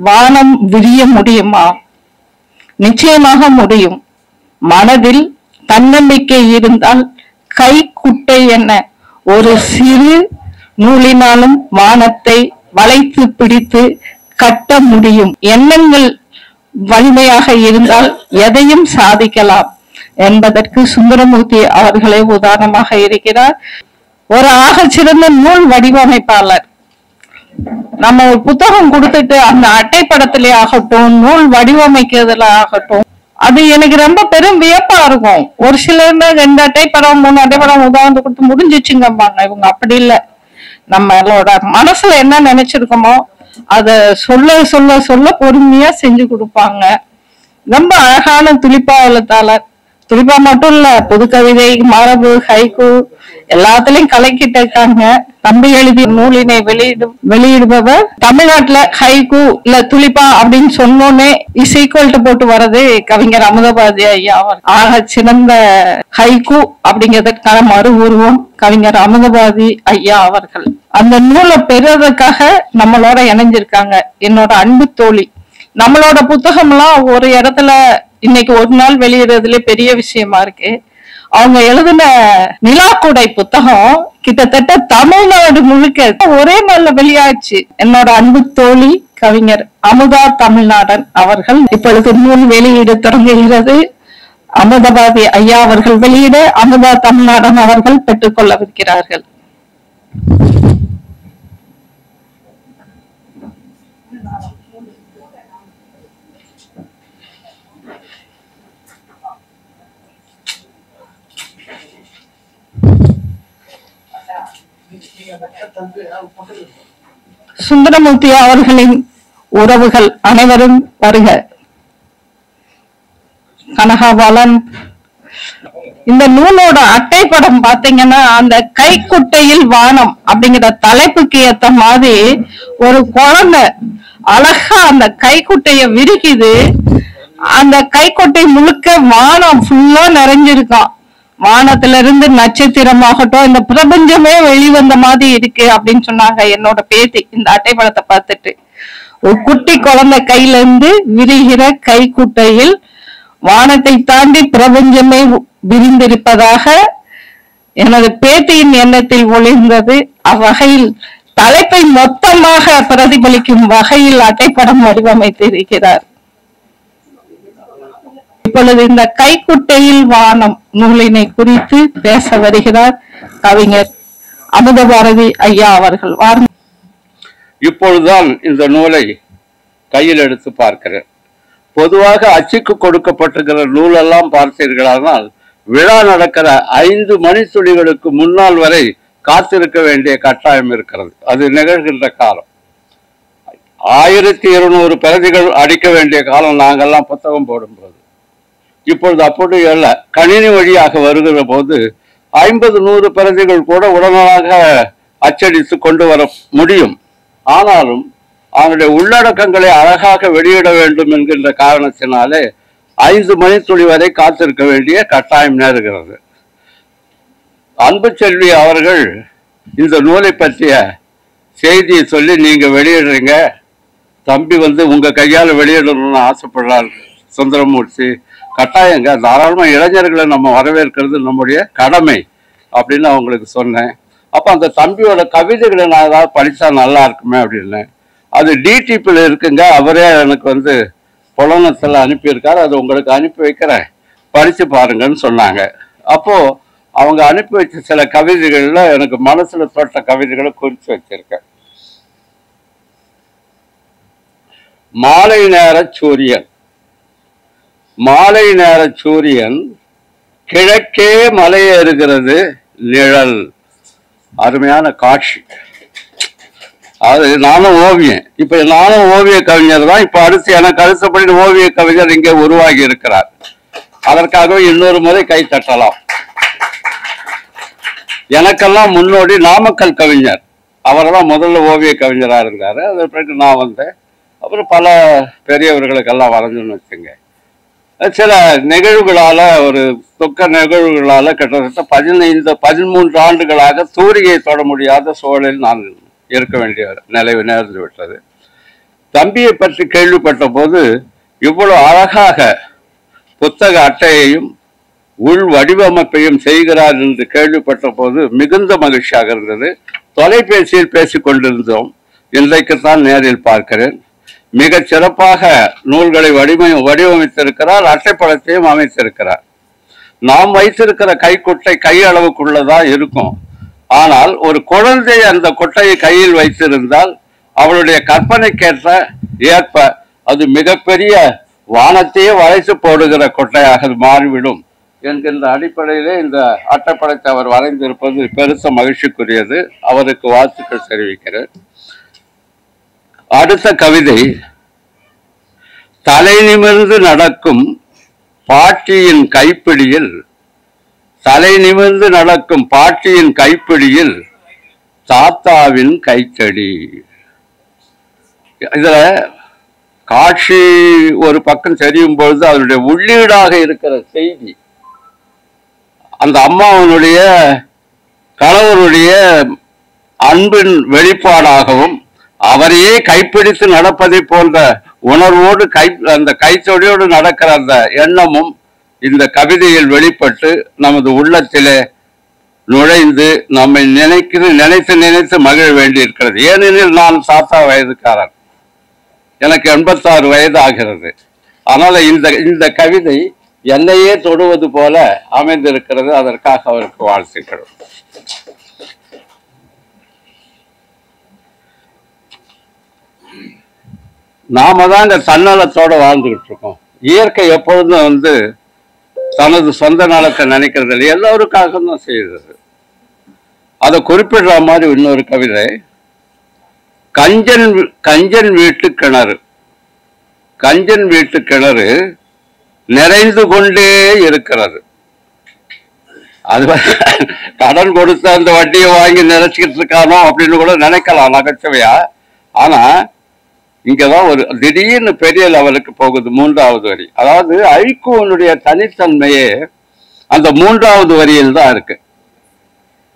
வானம் விரிய முடியுமா? நிச்சயமாக முடியும். மனதில் தன்னம்பிக்கை இருந்தால் கை குட்டை என்ன ஒரு சிறு நூலினாலும் வானத்தை வளைத்து பிடித்து கட்ட முடியும். எண்ணங்கள் வலிமையாக இருந்தால் எதையும் சாதிக்கலாம் என்பதற்கு சுந்தரமூர்த்தி அவர்களே உதாரணமாக இருக்கிறார். ஒரு ஆகச்சிறந்த நூல் வடிவமைப்பாளர். நம்ம ஒரு புத்தகம் கொடுத்துட்டு அந்த அட்டைப்படத்திலே ஆகட்டும், நூல் வடிவமைக்கிறதுல ஆகட்டும், அது எனக்கு ரொம்ப பெரும் வியப்பா இருக்கும். ஒரு சிலர் 2 அட்டைப்படம் 3 அட்டைப்படம் உதாரணம் கொடுத்து முடிஞ்சிச்சுங்கம்பாங்க. இவங்க அப்படி இல்லை. நம்மளோட மனசுல என்ன நினைச்சிருக்கோமோ அத சொல்ல சொல்ல சொல்ல பொறுமையா செஞ்சு கொடுப்பாங்க. ரொம்ப அழகான துளிப்பா எழுத்தாளர். துளிப்பா மட்டும் இல்ல, புது கவிதை, மரபு, ஹைக்கூ எல்லாத்துலயும் கலக்கிட்டு இருக்காங்க. தம்பி எழுதிய நூலினை வெளியிடுபவர். தமிழ்நாட்டுல ஹைக்கூ இல்ல துளிப்பா அப்படின்னு சொன்னோன்னே இஸ் ஈக்குவல் டு போட்டு வர்றது கவிஞர் அமுதபாரதி ஐயா அவர். ஆக சிறந்த ஹைக்கூ அப்படிங்கிறதுக்கான மறு உருவம் கவிஞர் அமுதபாரதி ஐயா அவர்கள். அந்த நூலை பெறுவதற்காக நம்மளோட இணைஞ்சிருக்காங்க என்னோட அன்பு தோழி. நம்மளோட புத்தகம் எல்லாம் ஒரு இடத்துல இன்னைக்கு ஒரு நாள் வெளியிடுறதுல பெரிய விஷயமா இருக்கு. அவங்க எழுதின நிலாக்குடை புத்தகம் கிட்டத்தட்ட தமிழ்நாடு முழுக்க ஒரே நாள்ல வெளியாச்சு. என்னோட அன்பு தோழி கவிஞர் அமுதா தமிழ்நாடன் அவர்கள் இப்பொழுது நூல் வெளியீடு தொடங்குகிறது. அமுதபாரதி ஐயா அவர்கள் வெளியிட அமுதா தமிழ்நாடன் அவர்கள் பெற்றுக்கொள்ளவிருக்கிறார்கள். சுந்தரமூர்த்தி அவர்களின் உறவுகள் அனைவரும் வருக. கனகாபாலன். இந்த நூலோட அட்டைப்படம் பாத்தீங்கன்னா அந்த கைக்குட்டையில் வானம் அப்படிங்கிற தலைப்புக்கு ஏத்த மாதிரி ஒரு குழந்தை அழகா அந்த கைக்குட்டைய விரிக்குது. அந்த கைக்குட்டை முழுக்க வானம் ஃபுல்லா நிறைஞ்சிருக்கான். வானத்துல இருந்து நட்சத்திரமாகட்டும் இந்த பிரபஞ்சமே வெளிவந்த மாதிரி இருக்கு அப்படின்னு சொன்னாங்க என்னோட பேத்தி இந்த அட்டைப்படத்தை பார்த்துட்டு. ஒரு குட்டி குழந்தை கையில இருந்து விரிகிற கைக்குட்டையில் வானத்தை தாண்டி பிரபஞ்சமே விரிந்திருப்பதாக எனது பேத்தியின் எண்ணத்தில் ஒளிர்ந்தது. அவ்வகையில் தலைப்பை மொத்தமாக பிரதிபலிக்கும் வகையில் அட்டைப்படம் வடிவமைத்து இருக்கிறார். இப்பொழுது இந்த கைக்குட்டையில் வானம் நூலினை குறித்து பேச வருகிறார் கவிஞர் அமுதபாரதி ஐயா அவர்கள். இப்பொழுதுதான் இந்த நூலை கையில் எடுத்து பார்க்கிறேன். பொதுவாக அச்சுக்கு கொடுக்கப்பட்டிருக்கிற நூலெல்லாம் பார்த்தீர்களானால் விழா நடக்கிற 5 மணித்துளிகளுக்கு முன்னால் வரை காத்திருக்க வேண்டிய கட்டாயம் இருக்கிறது. அது நிகழ்கின்ற காலம் 1200 பிரதிகள் அடிக்க வேண்டிய காலம் நாங்கள்லாம் புத்தகம் போடும்போது. இப்பொழுது அப்படி அல்ல. கணினி வழியாக வருகிற போது 50-100 பிரதிகள் கூட உடனடியாக அச்சடித்து கொண்டு வர முடியும். ஆனாலும் அவனுடைய உள்ளடக்கங்களை அழகாக வெளியிட வேண்டும் என்கின்ற காரணத்தினாலே 5 மணித்துளி வரை காத்திருக்க வேண்டிய கட்டாயம் நேருகிறது. அன்பு செல்வி அவர்கள் இந்த நூலை பற்றிய செய்தியை சொல்லி நீங்க வெளியிடுறீங்க தம்பி உங்க கையால் வெளியிடணும்னு ஆசைப்படுறார் சுந்தரமூர்த்தி, கட்டாயங்க தாராளமா இளைஞர்களை நம்ம வரவேற்கிறது நம்முடைய கடமை அப்படின்னு அவங்களுக்கு சொன்னேன். அப்ப அந்த தம்பியோட கவிதைகளை நான் ஏதாவது படிச்சா நல்லா இருக்குமே அப்படின்னு. அது டிடிபியில் இருக்குங்க. அவரே எனக்கு புலனத்தில் அனுப்பியிருக்காரு. அது உங்களுக்கு அனுப்பி வைக்கிறேன், படிச்சு பாருங்கன்னு சொன்னாங்க. அப்போ அவங்க அனுப்பி வச்ச சில கவிதைகள்ல எனக்கு மனசுல தொட்ட கவிதைகளை குறித்து வச்சிருக்கேன். மாலை நேர சூரியன். மாலை நேர சூரியன் கிழக்கே மலையேறுகிறது நிழல். அருமையான காட்சி. அது நானும் ஓவியம். இப்ப நானும் ஓவிய கவிஞர் தான். இப்ப அடுத்து எனக்கு அடுத்தபடி ஓவிய கவிஞர் இங்கே உருவாகி இருக்கிறார். அதற்காகவே இன்னொரு முறை கை தட்டலாம். எனக்கெல்லாம் முன்னோடி நாமக்கல் கவிஞர். அவரெல்லாம் முதல்ல ஓவிய கவிஞரா இருந்தாரு. அது பிறகு நான் வந்தேன். அப்புறம் பல பெரியவர்களுக்கெல்லாம் வரைஞ்சுன்னு வச்சுங்க. சில நிகழ்வுகளால ஒரு துக்க நிகழ்வுகளால கிட்டத்தட்ட 15-13 ஆண்டுகளாக சூரியை தொட முடியாத சூழலில் நான் இருக்க வேண்டிய நிலை நேர்ந்து விட்டது. தம்பியை பற்றி கேள்விப்பட்ட போது இவ்வளவு அழகாக புத்தக அட்டையையும் உள் வடிவமைப்பையும் செய்கிறார் என்று கேள்விப்பட்ட போது மிகுந்த மகிழ்ச்சியாக இருந்தது. தொலைபேசியில் பேசிக் கொண்டிருந்தோம். இன்றைக்குத்தான் நேரில் பார்க்கிறேன். மிக சிறப்பாக நூல்களை வடிவமைத்திருக்கிறார். அட்டைப்படத்தையும் அமைத்திருக்கிறார். நாம் வைத்திருக்கிற கைக்குட்டை கை அளவுக்குள்ளதான் இருக்கும். ஆனால் ஒரு குழந்தை அந்த கொட்டையை கையில் வைத்திருந்தால் அவளுடைய கற்பனைக்கேற்ற ஏற்ப அது மிகப்பெரிய வானத்தையே வளைத்து போடுகிற கொட்டையாக மாறிவிடும் என்கின்ற அடிப்படையிலே இந்த அட்டைப்படத்தை அவர் வரைந்திருப்பது பெருத்த மகிழ்ச்சிக்குரியது. அவருக்கு வாழ்த்துக்கள் தெரிவிக்கிறேன். அடுத்த கவிதை, தலை நிமிர்ந்து நடக்கும் பாட்டியின் கைப்பிடியில், தலை நிமிர்ந்து நடக்கும் பாட்டியின் கைப்பிடியில் தாத்தாவின் கைத்தடி. இதுல காட்சி ஒரு பக்கம் தெரியும் பொழுது அதனுடைய உள்ளீடாக இருக்கிற செய்தி அந்த அம்மாவனுடைய கணவனுடைய அன்பின் வெளிப்பாடாகவும் அவரையே கைப்பிடித்து நடப்பதை போன்ற உணர்வோடு அந்த கைத்தொடியோடு நடக்கிற அந்த எண்ணமும் இந்த கவிதையில் வெளிப்பட்டு நமது உள்ளத்திலே நுழைந்து நம்மை நினைத்து நினைத்து மகிழ வேண்டியிருக்கிறது. ஏனெனில் நான் தாத்தா வயதுக்காரன், எனக்கு 86 வயது ஆகிறது. அதனால இந்த கவிதை என்னையே தொடுவது போல அமைந்திருக்கிறது. அதற்காக அவருக்கு வாழ்த்துக்கள். நாம தான் இந்த தன்னலத்தோட வாழ்ந்துகிட்டு இருக்கோம். இயற்கை எப்பொழுதும் தனது சொந்த நலத்தை நினைக்கிறது இல்லை, எல்லோருக்காக தான் செய்கிறது. அதை குறிப்பிடுற மாதிரி இன்னொரு கவிதை, கஞ்சன் வீட்டு கிணறு. கஞ்சன் வீட்டு கிணறு நிறைந்து கொண்டே இருக்கிறது. அது கடன் கொடுத்த அந்த வட்டியை வாங்கி நிறைச்சிக்கிட்டு இருக்கானோ அப்படின்னு கூட நினைக்கலாம் நகைச்சுவையா. ஆனா இங்கதான் ஒரு திடீர்னு பெரிய லெவலுக்கு போகுது 3வது வரி. அதாவது ஐக்கூனுடைய தனித்தன்மையே அந்த 3வது வரியில் தான் இருக்கு.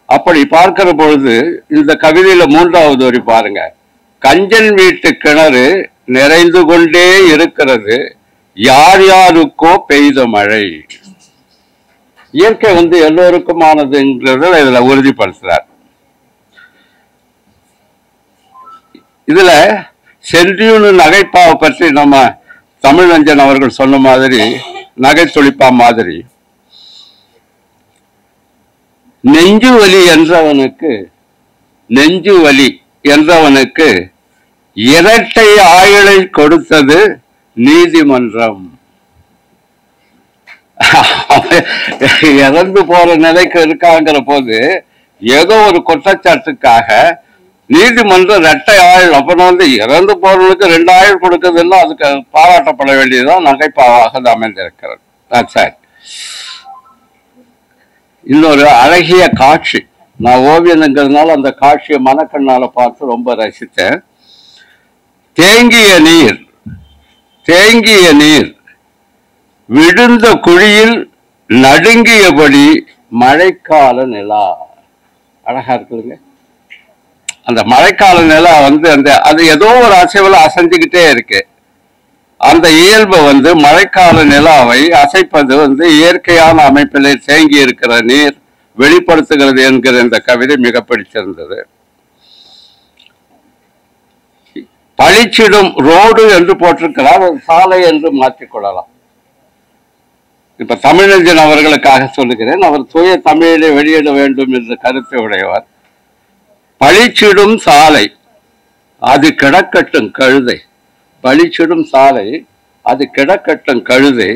அப்படி பார்க்கிற பொழுது இந்த கவிதையில 3வது வரி பாருங்க, கஞ்சன் வீட்டு கிணறு நிறைந்து கொண்டே இருக்கிறது, யார் யாருக்கோ பெய்த மழை. இயற்கை எல்லோருக்குமானதுங்கிறத இதுல உறுதிப்படுத்துறார். இதுல சென்றியூனு நகைப்பாவை பற்றி நம்ம தமிழஞ்சன் அவர்கள் சொன்ன மாதிரி, நகைத்துளிப்பா மாதிரி, நெஞ்சு வலி என்றவனுக்கு இரட்டை ஆயுளை கொடுத்தது நீதிமன்றம். இறந்து போற நிலைக்கு இருக்காங்கிற போது ஏதோ ஒரு குற்றச்சாட்டுக்காக நீதிமன்றம் இரட்டை ஆயுள், அப்புறம் இறந்து போறவனுக்கு 2 ஆயுள் கொடுக்குதுன்னா அதுக்கு பாராட்டப்பட வேண்டியதுதான் நகைப்பாவாக அமைந்திருக்கிறது. சரி, இன்னொரு அழகிய காட்சி. நான் ஓவியனுங்கிறதுனால அந்த காட்சியை மனக்கண்ணால பார்த்து ரொம்ப ரசித்தேன். தேங்கிய நீர் விழுந்த குழியில் நடுங்கியபடி மழைக்கால நிலா. அழகா இருக்குதுங்க. அந்த மழைக்கால நிலா அது ஏதோ ஒரு அசைவுல அசைஞ்சுக்கிட்டே இருக்கு. அந்த இயல்பு மழைக்கால நிலாவை அசைப்பது இயற்கையான அமைப்பிலே தேங்கி இருக்கிற நீர் வெளிப்படுத்துகிறது என்கிற இந்த கவிதை மிக பிடிச்சிருந்தது. பழிச்சிடும் ரோடு என்று போட்டிருக்கிறார், சாலை என்று மாற்றிக்கொள்ளலாம். இப்ப தமிழஞ்சன் அவர்களுக்காக சொல்லுகிறேன். அவர் தூய தமிழிலே வெளியிட வேண்டும் என்ற கருத்தை உடையவர். பழிச்சிடும் சாலை அது கிடக்கட்டும் கழுதை, பழிச்சிடும் சாலை அது கிடக்கட்டும் கழுதை,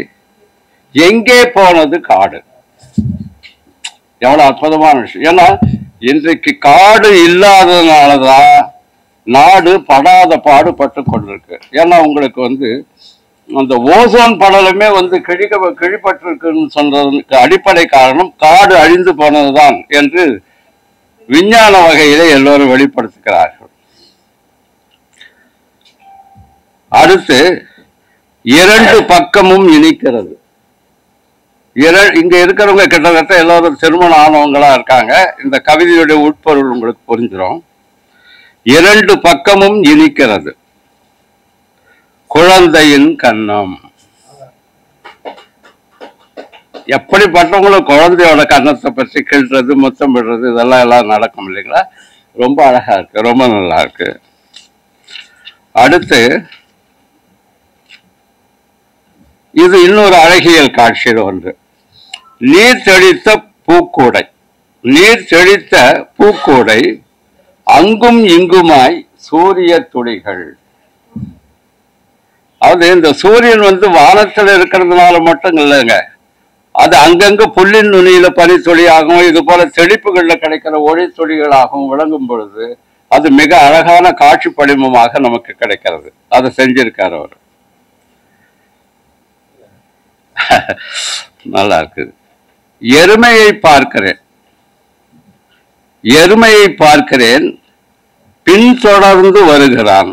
எங்கே போனது காடு. எவ்வளவு அற்புதமான விஷயம். ஏன்னா இன்றைக்கு காடு இல்லாததுனாலதான் நாடு படாத பாடுபட்டு கொண்டிருக்கு. ஏன்னா உங்களுக்கு அந்த ஓசோன் படலமே கிழிப்பட்டிருக்குன்னு சொல்றதுக்கு அடிப்படை காரணம் காடு அழிந்து போனதுதான் என்று விஞ்ஞான வகையிலே எல்லோரும் வெளிப்படுத்துகிறார்கள். அடுத்து 2 பக்கமும் இனிக்கிறது. இங்க இருக்கிறவங்க கிட்டத்தட்ட எல்லாரும் திருமணம் ஆனவங்களா இருக்காங்க. இந்த கவிதையுடைய உட்பொருள் உங்களுக்கு புரிஞ்சிடும். 2 பக்கமும் இனிக்கிறது. குழந்தையின் கன்னம். எப்படிப்பட்டவங்களும் குழந்தையோட கன்னத்தை பற்றி கிள்றது, முத்தம் விடுறது, இதெல்லாம் எல்லாம் நடக்கும் இல்லைங்களா? ரொம்ப அழகா இருக்கு, ரொம்ப நல்லா இருக்கு. அடுத்து இது இன்னொரு அழகியல் காட்சியில் ஒன்று. நீர் தெளித்த பூக்கூடை. நீர் தெளித்த பூக்கூடை, அங்கும் இங்குமாய் சூரிய துளிகள். அது இந்த சூரியன் வானத்தில் இருக்கிறதுனால மட்டும் இல்லைங்க, அது அங்கங்க புல்லின் நுனியில பனித்துளியாகவும் இது போல செழிப்புகள்ல கிடைக்கிற ஒளி துளிகளாகவும் விளங்கும் பொழுது அது மிக அழகான காட்சி படிமமாக நமக்கு கிடைக்கிறது. அதை செஞ்சிருக்காரு அவர். நல்லா இருக்குது. எருமையை பார்க்கிறேன், எருமையை பார்க்கிறேன், பின்தொடர்ந்து வருகிறான்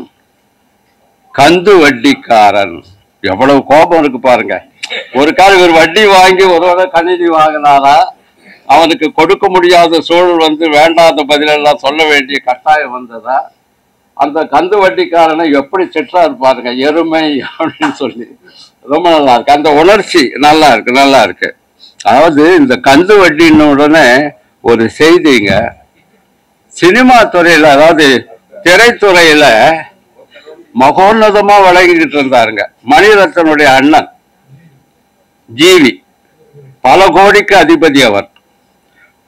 கந்து வட்டிக்காரன். எவ்வளவு கோபம் இருக்கு பாருங்க. ஒரு காலம் இவர் வட்டி வாங்கி ஒரு கணினி வாங்கினாரா, அவனுக்கு கொடுக்க முடியாத சூழல் வேண்டாத பதிலெல்லாம் சொல்ல வேண்டிய கட்டாயம் வந்ததா, அந்த கந்து வட்டிக்காரனை எப்படி சிற்றா இருப்பாருங்க, எருமை அப்படின்னு சொல்லி. ரொம்ப நல்லா இருக்கு அந்த உணர்ச்சி, நல்லா இருக்கு, நல்லா இருக்கு. அதாவது இந்த கந்து வட்டின்னு உடனே ஒரு செய்திங்க, சினிமா துறையில, அதாவது திரைத்துறையில மகோன்னதமா வழங்கிக்கிட்டு இருந்தாருங்க. மணிரத்னுடைய அண்ணன் ஜீவி, பல கோடிக்கு அதிபதி அவர்.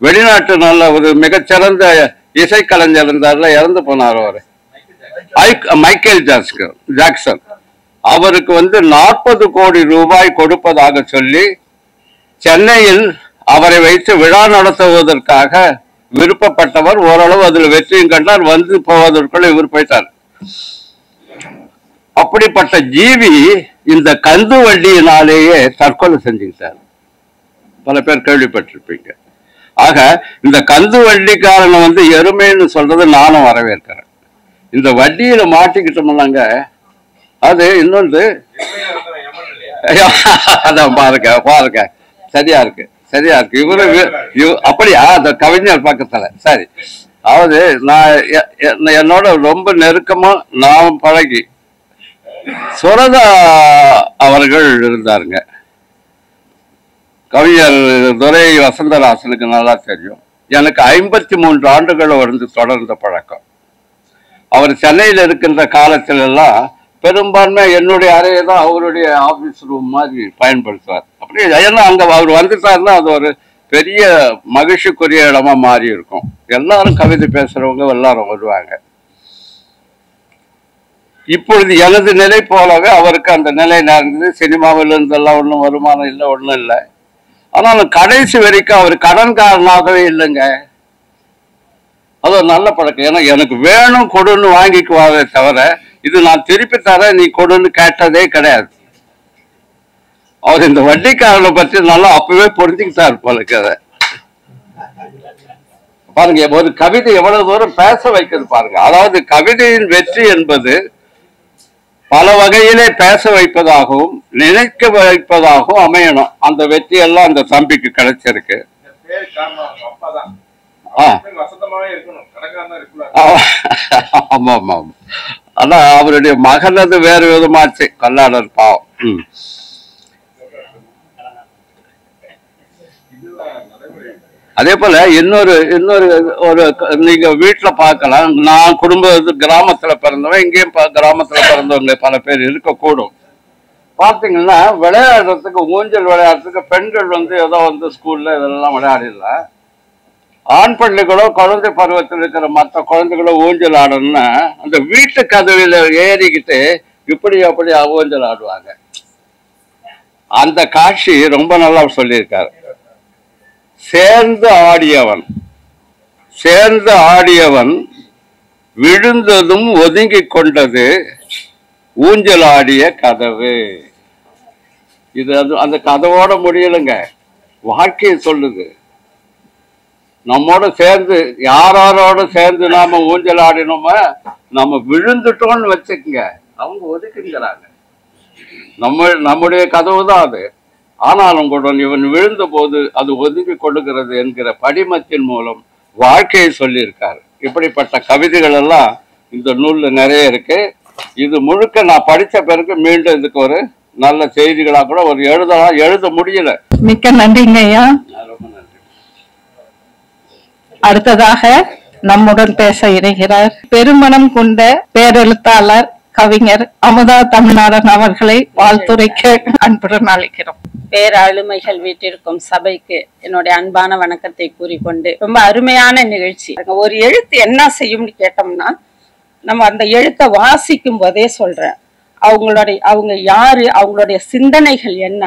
வெளிநாட்டு நல்ல ஒரு மிகச்சிறந்த இசைக்கலைஞர் இருந்தார்ல, இறந்து போனார் அவர், மைக்கேல் ஜாக்சன். அவருக்கு 40 கோடி ரூபாய் கொடுப்பதாக சொல்லி சென்னையில் அவரை வைத்து விழா நடத்துவதற்காக விருப்பப்பட்டவர். ஓரளவு அதில் வெற்றியும் கண்டார். போவதற்குள்ள இவர் போயிட்டார். அப்படிப்பட்ட ஜீவி இந்த கந்து வண்டியினாலேயே தற்கொலை செஞ்சுக்கிட்டார். பல பேர் கேள்விப்பட்டிருப்பீங்க. ஆக இந்த கந்து வண்டிக்காரனை எருமைன்னு சொல்றது நானும் வரவேற்கிறேன். இந்த வண்டியில மாட்டிக்கிட்டோம்னாங்க, அது இன்னொன்று அதான் பாருங்க பாருங்க, சரியா இருக்கு, சரியா இருக்கு. இவரு அப்படியா, அந்த கவிஞர் பக்கத்துல. சரி, அதாவது நான் என்னோட ரொம்ப நெருக்கமா நான் பழகி சுரதா அவர்கள் இருந்தாருங்க. கவிஞர் துரை வசந்தராசனுக்கு நல்லா தெரியும். எனக்கு 53 ஆண்டுகள் தொடர்ந்த பழக்கம். அவர் சென்னையில் இருக்கின்ற காலத்துல எல்லாம் பெரும்பான்மை என்னுடைய அறையை தான் அவருடைய ஆபீஸ் ரூம் மாதிரி பயன்படுத்துவார். அப்படி ஏன்னா அங்க அவர் வந்துட்டாருன்னா அது ஒரு பெரிய மகிழ்ச்சிக்குரிய இடமா மாறி இருக்கும். எல்லாரும் கவிதை பேசுறவங்க எல்லாரும் வருவாங்க. இப்பொழுது எனது நிலை போலவே அவருக்கு அந்த நிலை நடந்தது. சினிமாவில் இருந்தெல்லாம் ஒன்றும் வருமானம் இல்லை, ஒன்றும் இல்லை. ஆனால் கடைசி வரைக்கும் அவர் கடன்காரனாகவே இல்லைங்க. அது ஒரு நல்ல பழக்கம். ஏன்னா எனக்கு வேணும் கொடுன்னு வாங்கிக்குவாவே தவிர இது நான் திருப்பி தரேன் நீ கொடுன்னு கேட்டதே கிடையாது. அவர் இந்த வட்டிக்காரனை பற்றி நல்லா அப்பவே பொருந்திக்கிட்டார் போல கதை. பாருங்க, ஒரு கவிதை எவ்வளவு தூரம் பேச வைக்கிறது பாருங்க. அதாவது கவிதையின் வெற்றி என்பது பல வகையிலே பேச வைப்பதாகவும் நினைக்க வைப்பதாகவும் அமையணும். அந்த வெற்றி எல்லாம் அந்த தம்பிக்கு கிடைச்சிருக்கு. ஆமா ஆமா ஆமா. ஆனா அவருடைய மகனது வேறு விதமாச்சு, கல்லாடர் பாவம். அதே போல இன்னொரு ஒரு நீங்க வீட்டுல பார்க்கலாம். நான் கிராமத்துல பிறந்தவன், இங்கேயும் கிராமத்துல பிறந்தவங்க பல பேர் இருக்கக்கூடும். பார்த்தீங்கன்னா விளையாடுறதுக்கு, ஊஞ்சல் விளையாடுறதுக்கு பெண்கள் ஏதோ ஸ்கூல்ல இதெல்லாம் விளையாடிடலாம். ஆண் பள்ளிகளோ குழந்தை பருவத்தில் இருக்கிற மற்ற குழந்தைகளோ ஊஞ்சல் ஆடணும்னா அந்த வீட்டு கதவில ஏறிக்கிட்டு இப்படி அப்படி ஊஞ்சல் ஆடுவாங்க. அந்த காட்சி ரொம்ப நல்லா சொல்லியிருக்காரு. சேர்ந்து ஆடியவன் விழுந்ததும் ஒதுங்கி கொண்டது ஊஞ்சல் ஆடிய கதவு. இது அந்த கதவோட முடியலைங்க, வாழ்க்கையை சொல்லுது. நம்மோட சேர்ந்து யாரோட சேர்ந்து நாம ஊஞ்சல் ஆடினோமோ நம்ம விழுந்துட்டோம்னு வச்சுக்கோங்க, அவங்க ஒதுக்குங்கிறாங்க. நம்முடைய கதவு தான் அது. ஆனாலும் கூட இவன் விழுந்த போது அது ஒதுங்கி கொள்ளுகிறது என்கிற படிமத்தின் மூலம் வாழ்க்கையை சொல்லியிருக்காரு. இப்படிப்பட்ட கவிதைகள் எல்லாம் இந்த நூல்ல நிறைய இருக்கு. இது முழுக்க நான் படித்த பிறகு மீண்டும் இதுக்கு ஒரு நல்ல செய்திகளா கூட ஒரு எழுத முடியல. மிக்க நன்றிங்க ஐயா. ரொம்ப நன்றி. அடுத்ததாக நம்முடன் பேச இணைகிறார் பெருமனம் கொண்ட பேரெழுத்தாளர் கவிஞர் அமுதா தமிழ்நாடன் அவர்களை வாழ்த்துரைக்க அன்புடன் அழைக்கிறோம். பேராளுமைகள் வீட்டிற்கும் சபைக்கு என்னுடைய அன்பான வணக்கத்தை கூறிக்கொண்டு, ரொம்ப அருமையான நிகழ்ச்சி. ஒரு எழுத்து என்ன செய்யும்னு கேட்டோம்னா, நம்ம அந்த எழுத்தை வாசிக்கும் போதே சொல்றேன், அவங்க யாரு, அவங்களுடைய சிந்தனைகள் என்ன,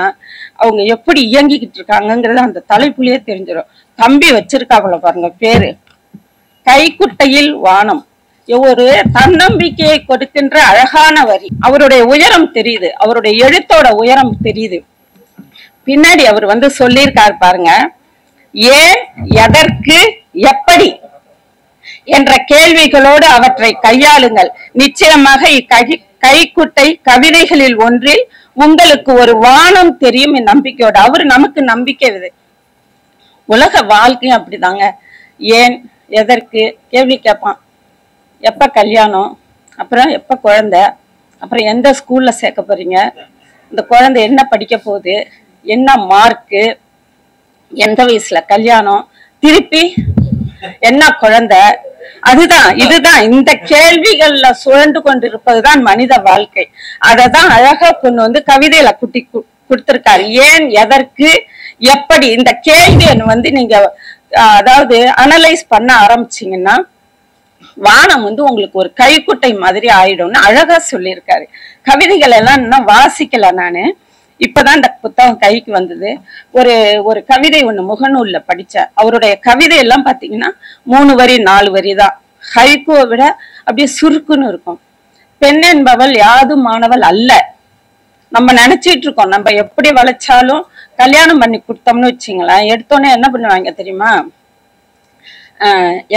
அவங்க எப்படி இயங்கிக்கிட்டு இருக்காங்கிறது அந்த தலைப்புலயே தெரிஞ்சிடும். தம்பி வச்சிருக்காங்கள பாருங்க பேரு, கைக்குட்டையில் வானம். ஒரு தன்னம்பிக்கையை கொடுக்கின்ற அழகான வரி. அவருடைய உயரம் தெரியுது, அவருடைய எழுத்தோட உயரம் தெரியுது. பின்னாடி அவர் சொல்லியிருக்காரு பாருங்க, ஏன், எதற்கு, எப்படி என்ற கேள்விகளோடு அவற்றை கையாளுங்கள். நிச்சயமாக கைக்குட்டை கவிதைகளில் ஒன்றில் உங்களுக்கு ஒரு வானம் தெரியும் நம்பிக்கையோட. அவரு நமக்கு நம்பிக்கை இது. உலக வாழ்க்கையும் அப்படிதாங்க. ஏன், எதற்கு கேள்வி கேட்பான். எப்ப கல்யாணம், அப்புறம் எப்ப குழந்தை, அப்புறம் எந்த ஸ்கூல்ல சேர்க்க போறீங்க, இந்த குழந்தை என்ன படிக்க போகுது, என்ன மார்க்கு, எந்த வயசுல கல்யாணம், திருப்பி என்ன குழந்தை. இதுதான் இந்த கேள்விகள்ல சுழண்டு கொண்டிருப்பதுதான் மனித வாழ்க்கை. அததான் அழகா கொண்டு கவிதையில குட்டி கொடுத்திருக்காரு. ஏன், எதற்கு, எப்படி இந்த கேள்வி நீங்க அதாவது அனலைஸ் பண்ண ஆரம்பிச்சீங்கன்னா வானம் உங்களுக்கு ஒரு கைக்குட்டை மாதிரி ஆயிடும்னு அழகா சொல்லியிருக்காரு. கவிதைகள் எல்லாம் இன்னும் வாசிக்கல நானு, இப்பதான் இந்த புத்தகம் கைக்கு வந்தது. ஒரு கவிதை ஒண்ணு முகநூல்ல படிச்சேன். அவருடைய கவிதை எல்லாம் பாத்தீங்கன்னா 3 வரி 4 வரி தான். ஹைகோவை விட அப்படியே சுருக்குன்னு இருக்கும். பெண் என்பவள் யாதும் மாணவள் அல்ல. நம்ம நினைச்சிட்டு இருக்கோம், நம்ம எப்படி வளைச்சாலும் கல்யாணம் பண்ணி கொடுத்தோம்னு வச்சுங்களேன், எடுத்தோன்னே என்ன பண்ணுவாங்க தெரியுமா,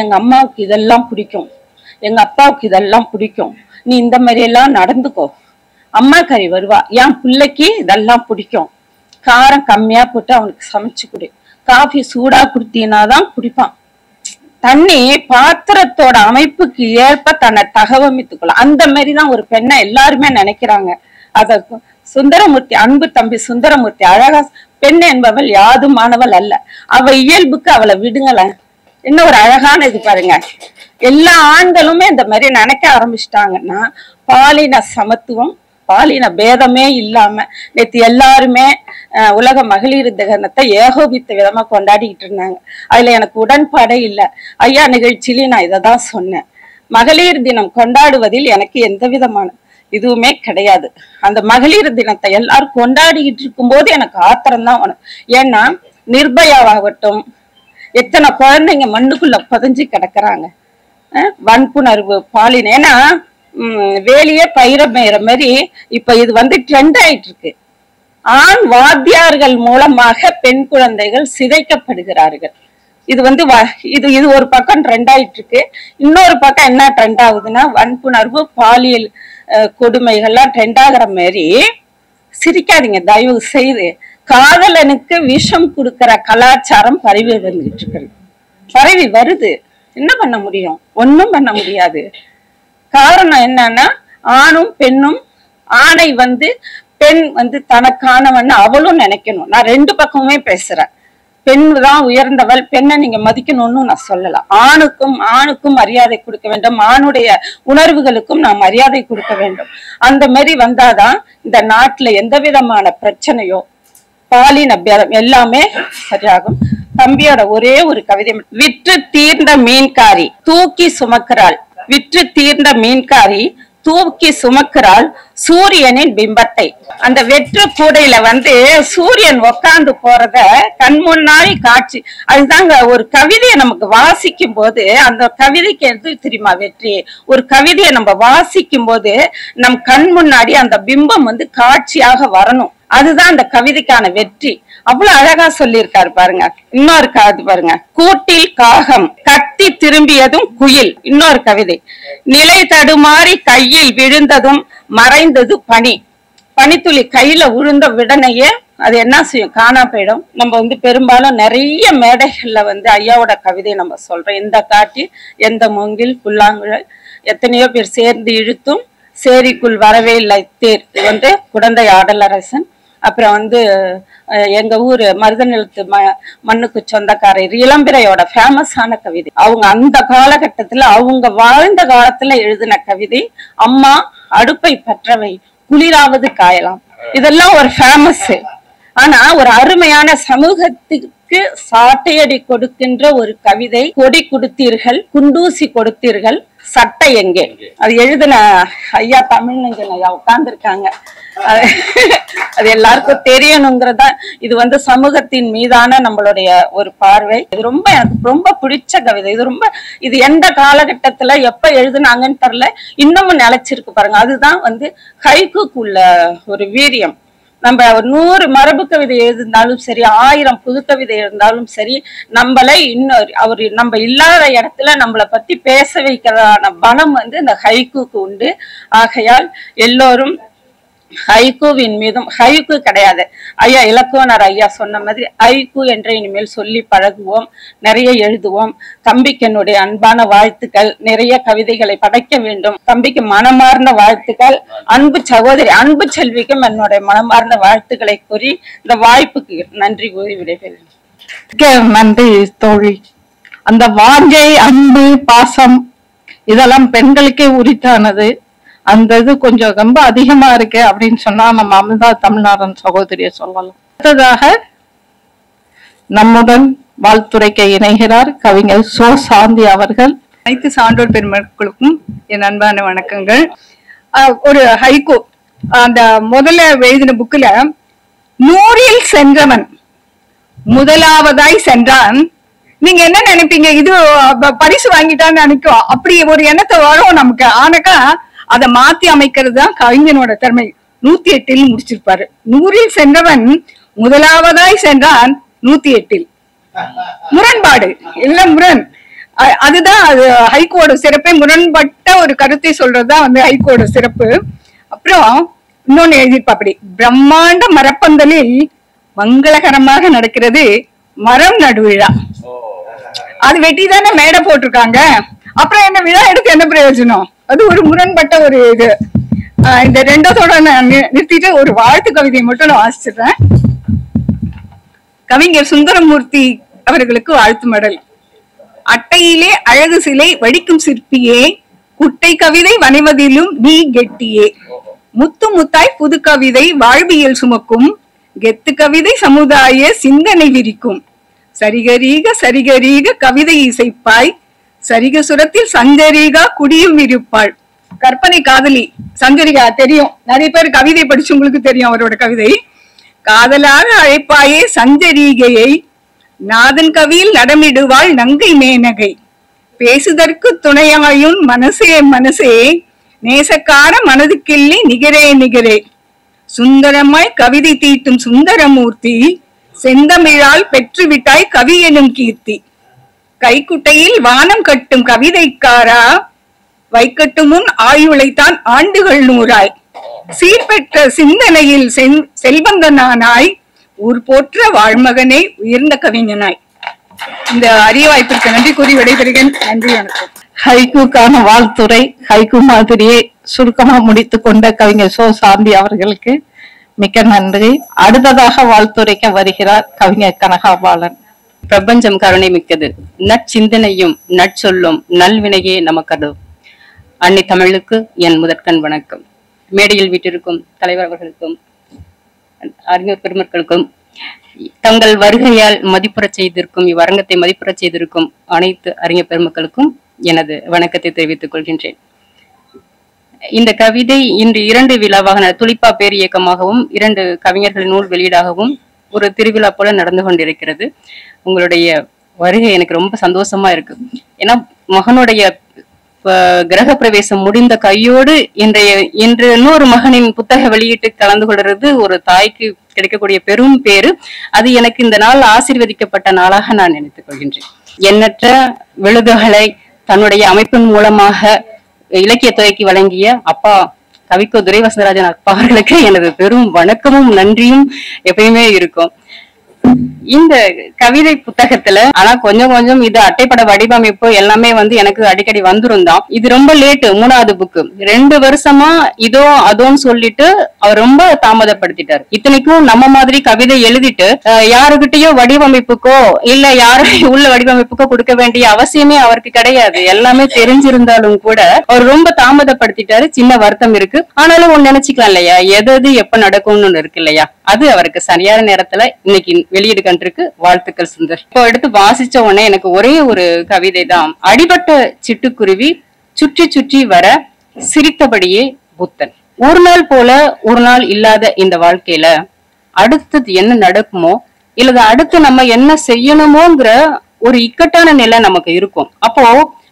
எங்க அம்மாவுக்கு இதெல்லாம் பிடிக்கும், எங்க அப்பாவுக்கு இதெல்லாம் பிடிக்கும், நீ இந்த மாதிரி எல்லாம் நடந்துக்கோ, அம்மா கறி வருவா, என் பிள்ளைக்கு இதெல்லாம் பிடிக்கும், காரம் கம்மியா போட்டு அவனுக்கு சமைச்சு கொடு, காஃபி சூடா குடுத்தீனாதான் குடிப்பான், தண்ணி பாத்திரத்தோட அமைப்புக்கு ஏற்ப தன்னை தகவமைத்துக்கலாம். அந்த மாதிரிதான் ஒரு பெண்ணை எல்லாருமே நினைக்கிறாங்க. அத சுந்தரமூர்த்தி, அன்பு தம்பி சுந்தரமூர்த்தி அழகா, பெண் என்பவள் யாதுமானவள் அல்ல, அவ இயல்புக்கு அவளை விடுங்களேன். என்ன ஒரு அழகான இது பாருங்க. எல்லா ஆண்களுமே இந்த மாதிரி நினைக்க ஆரம்பிச்சிட்டாங்கன்னா பாலின சமத்துவம், பாலின பேதமே இல்லாம நேற்று எல்லாருமே உலக மகளிர் தினத்தை ஏகோபித்த விதமா கொண்டாடிக்கிட்டு இருந்தாங்க. அதுல எனக்கு உடன்பாடே இல்லை. ஐயா நிகழ்ச்சியிலேயே நான் இதைதான் சொன்னேன். மகளிர் தினம் கொண்டாடுவதில் எனக்கு எந்த விதமான இதுவுமே கிடையாது. அந்த மகளிர் தினத்தை எல்லாரும் கொண்டாடிக்கிட்டு இருக்கும் போது எனக்கு ஆத்திரம்தான் வரும். ஏன்னா நிர்பயாவாகட்டும், எத்தனை குழந்தைங்க மண்ணுக்குள்ள புதைஞ்சு கிடக்குறாங்க. வன்புணர்வு, பாலின, ஏன்னா வேலையே பயிரமைகிற மாதிரி இப்ப இது ட்ரெண்ட் ஆயிட்டு இருக்கு. ஆண் வாத்தியார்கள் மூலமாக பெண் குழந்தைகள் சிதைக்கப்படுகிறார்கள். இது ஒரு பக்கம் ட்ரெண்ட் ஆயிட்டு இருக்கு. இன்னொரு பக்கம் என்ன ட்ரெண்ட் ஆகுதுன்னா, வன்புணர்வு, பாலியல் கொடுமைகள்லாம் ட்ரெண்ட் ஆகிற மாதிரி. சிரிக்காதீங்க தயவு செய்து. காதலனுக்கு விஷம் கொடுக்கிற கலாச்சாரம் பரவி வந்துட்டு இருக்கு. பரவி வருது. என்ன பண்ண முடியும்? ஒன்னும் பண்ண முடியாது. காரணம் என்னன்னா, ஆணும் பெண்ணும், ஆணை பெண் தனக்கானவன்னு அவளும் நினைக்கணும். நான் 2 பக்கமுமே பேசுறேன். பெண் தான் உயர்ந்தவள், பெண்ணை நீங்க மதிக்கணும்னு நான் சொல்லலாம். ஆணுக்கும் மரியாதை கொடுக்க வேண்டும், ஆணுடைய உணர்வுகளுக்கும் நான் மரியாதை கொடுக்க வேண்டும். அந்த மாதிரி வந்தாதான் இந்த நாட்டுல எந்த விதமான பிரச்சனையோ பாலின பேதம் எல்லாமே சரியாகும். தம்பியோட ஒரே ஒரு கவிதை, விற்று தீர்ந்த மீன்காரி தூக்கி சுமக்கிறாள், விற்று தீர்ந்த மீன்காரி தூக்கி சுமக்கிறாள் சூரியனின் பிம்பத்தை. அந்த வெற்று கூடையில சூரியன் உக்காந்து போறத கண் முன்னாடி காட்சி. அதுதாங்க ஒரு கவிதையை நமக்கு வாசிக்கும் போது, அந்த கவிதைக்கு எது தெரியுமா வெற்றி? ஒரு கவிதையை நம்ம வாசிக்கும் போது நம் கண் முன்னாடி அந்த பிம்பம் காட்சியாக வரணும். அதுதான் அந்த கவிதைக்கான வெற்றி. அவ்வளவு அழகா சொல்லியிருக்காரு பாருங்க. இன்னொரு கவிதை பாருங்க, கூட்டில் காகம் கத்தி திரும்பியதும் குயில். இன்னொரு கவிதை, நிலை தடுமாறி கையில் விழுந்ததும் மறைந்தது பனி. பனித்துளி கையில விழுந்த உடனேயே அது என்ன செய்யும்? காணா போயிடும். நம்ம பெரும்பாலும் நிறைய மேடைகள்ல ஐயாவோட கவிதையை நம்ம சொல்றோம். இந்த காட்டி எந்த மூங்கில் புல்லாங்குழல், எத்தனையோ பேர் சேர்ந்து இழுத்தும் சேரிக்குள் வரவே இல்லை தேர், இது வந்து குடந்தை ஆடலரசன். அப்புறம் வந்து எங்க ஊரு மருதநிலத்து மண்ணுக்கு சொந்தக்காரர் இளம்பிரையோட ஃபேமஸான கவிதை. அவங்க அந்த காலகட்டத்துல அவங்க வாழ்ந்த காலத்துல எழுதின கவிதை. அம்மா அடுப்பை பற்றவை குளிராவது காயலாம், இதெல்லாம் ஒரு ஃபேமஸ். ஆனா ஒரு அருமையான சமூகத்துக்கு சாட்டையடி கொடுக்கின்ற ஒரு கவிதை. கொடி கொடுத்தீர்கள், குண்டூசி கொடுத்தீர்கள், சட்டை எங்கே? அது எழுதின ஐயா தமிழ்நெஞ்சன் ஐயா உட்கார்ந்துருக்காங்க. அது எல்லாருக்கும் தெரியணுங்கிறதா. இது வந்து சமூகத்தின் மீதான நம்மளுடைய ஒரு பார்வை. இது ரொம்ப எனக்கு ரொம்ப பிடிச்ச கவிதை. இது எந்த காலகட்டத்துல எப்ப எழுதுனாங்கன்னு தெரியல, இன்னமும் நிலைச்சிருக்கு பாருங்க. அதுதான் வந்து ஹைக்கூக்குள்ள ஒரு வீரியம். நம்ம 100 மரபு கவிதை எழுதினாலும் சரி, 1000 புது கவிதை இருந்தாலும் சரி, நம்மளை இன்னொரு நம்ம இல்லாத இடத்துல நம்மளை பத்தி பேச வைக்கிறதான பலம் வந்து இந்த ஹைக்கூக்கு உண்டு. ஆகையால் எல்லோரும் ஹைக்கூவின் மீதும், ஹைக்கூ கிடையாது ஐயா இலக்குவனர் ஐயா சொன்ன மாதிரி ஹைக்கூ என்ற இனிமேல் சொல்லி பழகுவோம், நிறைய எழுதுவோம். தம்பிக்கு என்னுடைய அன்பான வாழ்த்துக்கள். நிறைய கவிதைகளை படைக்க வேண்டும். தம்பிக்கு மனமார்ந்த வாழ்த்துக்கள். அன்பு சகோதரி அன்பு செல்விக்கும் என்னுடைய மனமார்ந்த வாழ்த்துக்களை கூறி இந்த வாய்ப்புக்கு நன்றி கூறி விடைபெறுகிறேன். நன்றி தோழி. அந்த வாஞ்சை, அன்பு, பாசம் இதெல்லாம் பெண்களுக்கே உரித்தானது. அந்த இது கொஞ்சம் ரொம்ப அதிகமா இருக்கு அப்படின்னு சொன்னா நம்ம அமிர்தா தமிழ்நாடன் சகோதரியை சொல்லலாம். அடுத்ததாக நம்முடன் வாழ்த்துரைக்க இணைகிறார் கவிஞர் சோ சாந்தி அவர்கள். அனைத்து சான்றோர் பெருமக்களுக்கும் என் அன்பான வணக்கங்கள். ஒரு ஹைகோ அந்த முதல்ல எழுதின புக்ல 100ல் சென்றவன் முதலாவதாய் சென்றான். நீங்க என்ன நினைப்பீங்க, இது பரிசு வாங்கிட்டான்னு நினைக்கும். அப்படி ஒரு எண்ணத்தை வரும் நமக்கு. ஆனாக்கா அதை மாத்தி அமைக்கிறது தான் கவிஞனோட திறமை. 108ல் முடிச்சிருப்பாரு. 100ல் சென்றவன் முதலாவதாய் சென்றான் 108ல். முரண்பாடு எல்லாம் முரண். அதுதான் அது ஹைகோட சிறப்பே. முரண்பட்ட ஒரு கருத்தை சொல்றதுதான் வந்து ஹைகோட சிறப்பு. அப்புறம் இன்னொன்னு எழுதியிருப்பா, அப்படி பிரம்மாண்ட மரப்பந்தலில் மங்களகரமாக நடக்கிறது மரம் நடுவிழா. அது வெட்டிதானே மேடை போட்டிருக்காங்க. அப்புறம் என்ன விழா எடுத்து என்ன பிரயோஜனம்? அது ஒரு முரண்பட்ட ஒரு இது. இந்த ரெண்டத்தோட நான் நிறுத்திட்டு ஒரு வாழ்த்து கவிதையை மட்டும் நான் வாசிச்சிடுறேன். கவிஞர் சுந்தரமூர்த்தி அவர்களுக்கு வாழ்த்து மடல். அட்டையிலே அழகு சிலை வடிக்கும் சிற்பியே, குட்டை கவிதை வனைவதிலும் நீ கெட்டியே. முத்து முத்தாய் புது கவிதை வாழ்வியல் சுமக்கும், கெத்து கவிதை சமுதாய சிந்தனை விரிக்கும். சரிகரீக சரிகரீக கவிதை இசைப்பாய், சரிக சுரத்தில் சஞ்சரிகா குடியும் இருப்பாள். கற்பனை காதலி சஞ்சரிகா தெரியும், நிறைய பேர் கவிதை படிச்சு உங்களுக்கு தெரியும் அவரோட கவிதை. காதலாக அழைப்பாயே சஞ்சரிகையை, நாதன் கவியில் நடமிடுவாள் நங்கை மேனகை. பேசுதற்கு துணையாயும் மனசே மனசே, நேசக்கார மனதுக்கிள்ளி நிகரே நிகரே. சுந்தரமாய் கவிதை தீட்டும் சுந்தரமூர்த்தி, செந்தமிழால் பெற்றுவிட்டாய் கவி எனும் கீர்த்தி. கைக்குட்டையில் வானம் கட்டும் கவிதைக்காரா, வைக்கட்டு முன் ஆயுளைத்தான் ஆண்டுகள் 100ஆய். சீர்பெற்ற சிந்தனையில் செல்வந்தனானாய், ஊர் போற்ற வாழ்மகனே உயர்ந்த கவிஞனாய். இந்த அரிய வாய்ப்பிற்கு நன்றி கூறி விடைபெறுகிறேன். நன்றி, வணக்கம். ஹைக்கூக்கான வாழ்த்துறை ஹைக்கூ மாதிரியே சுருக்கமா முடித்து கொண்ட கவிஞர் சோ சாந்தி அவர்களுக்கு மிக்க நன்றி. அடுத்ததாக வாழ்த்துரைக்க வருகிறார் கவிஞர் கனகாபாலன். பிரபஞ்சம் கருணை மிக்கது, நற்சிந்தனையும் நற்சொல்லும் நல்வினையே நமக்கது. அன்னை தமிழுக்கு என் முதற்கண் வணக்கம். மேடையில் வீட்டிற்கும் தலைவர் அவர்களுக்கும் அறிஞர் பெருமக்களுக்கும் தங்கள் வருகையால் மதிப்புறச் செய்திருக்கும் இவ்வரங்கத்தை மதிப்புறச் செய்திருக்கும் அனைத்து அறிஞர் பெருமக்களுக்கும் எனது வணக்கத்தை தெரிவித்துக் கொள்கின்றேன். இந்த கவிதை இன்று 2 விழாவாக துளிப்பா பேர் இயக்கமாகவும் 2 கவிஞர்களின் நூல் வெளியீடாகவும் ஒரு திருவிழா போல நடந்து கொண்டிருக்கிறது. உங்களுடைய வருகை எனக்கு ரொம்ப சந்தோஷமா இருக்கு. ஏன்னா மகனுடைய கிரக பிரவேசம் முடிந்த கையோடு இன்று இன்னொரு மகனின் புத்தக வெளியீட்டு கலந்து கொள்றது ஒரு தாய்க்கு கிடைக்கக்கூடிய பெரும் பேரு. அது எனக்கு இந்த நாள் ஆசீர்வதிக்கப்பட்ட நாளாக நான் நினைத்துக் கொள்கின்றேன். எண்ணற்ற விழுதுகளை தன்னுடைய அமைப்பின் மூலமாக இலக்கிய துறைக்கு வழங்கிய அப்பா கவிக்கோ துரைவசந்தராஜன் அப்பா அவர்களுக்கு எனது பெரும் வணக்கமும் நன்றியும் எப்பயுமே இருக்கும். இந்த கவிதை புத்தகத்துல ஆனா கொஞ்சம் கொஞ்சம் இது அட்டைப்பட வடிவமைப்பு எல்லாமே வந்து எனக்கு அடிக்கடி வந்துருந்தான். இது ரொம்ப லேட்டு, 3வது புக்கு. 2 வருஷமா இதோ அதோன்னு சொல்லிட்டு அவர் ரொம்ப தாமதப்படுத்திட்டாரு. இத்தனைக்கும் நம்ம மாதிரி கவிதை எழுதிட்டு யாருகிட்டயோ வடிவமைப்புக்கோ இல்ல யாரையும் உள்ள வடிவமைப்புக்கோ கொடுக்க வேண்டிய அவசியமே அவருக்கு கிடையாது. எல்லாமே தெரிஞ்சிருந்தாலும் கூட அவர் ரொம்ப தாமதப்படுத்திட்டாரு. சின்ன வருத்தம் இருக்கு. ஆனாலும் ஒன்னு நினைச்சுக்கலாம் இல்லையா, எது எப்ப நடக்கும்னு ஒண்ணு இருக்கு இல்லையா, அது அவருக்கு சரியான நேரத்துல இன்னைக்கு வெளியீடு கண்டிருக்கு. வாழ்த்துக்கள் சுந்தர். இப்போ எடுத்து வாசிச்ச உடனே எனக்கு ஒரே ஒரு கவிதை தான். அடிபட்ட சிட்டுக்குருவி சுற்றி சுற்றி வர சிரித்தபடியே புத்தன். ஒரு நாள் போல ஒரு நாள் இல்லாத இந்த வாழ்க்கையில அடுத்தது என்ன நடக்குமோ இல்ல அடுத்து நம்ம என்ன செய்யணுமோங்கிற ஒரு இக்கட்டான நிலை நமக்கு இருக்கும். அப்போ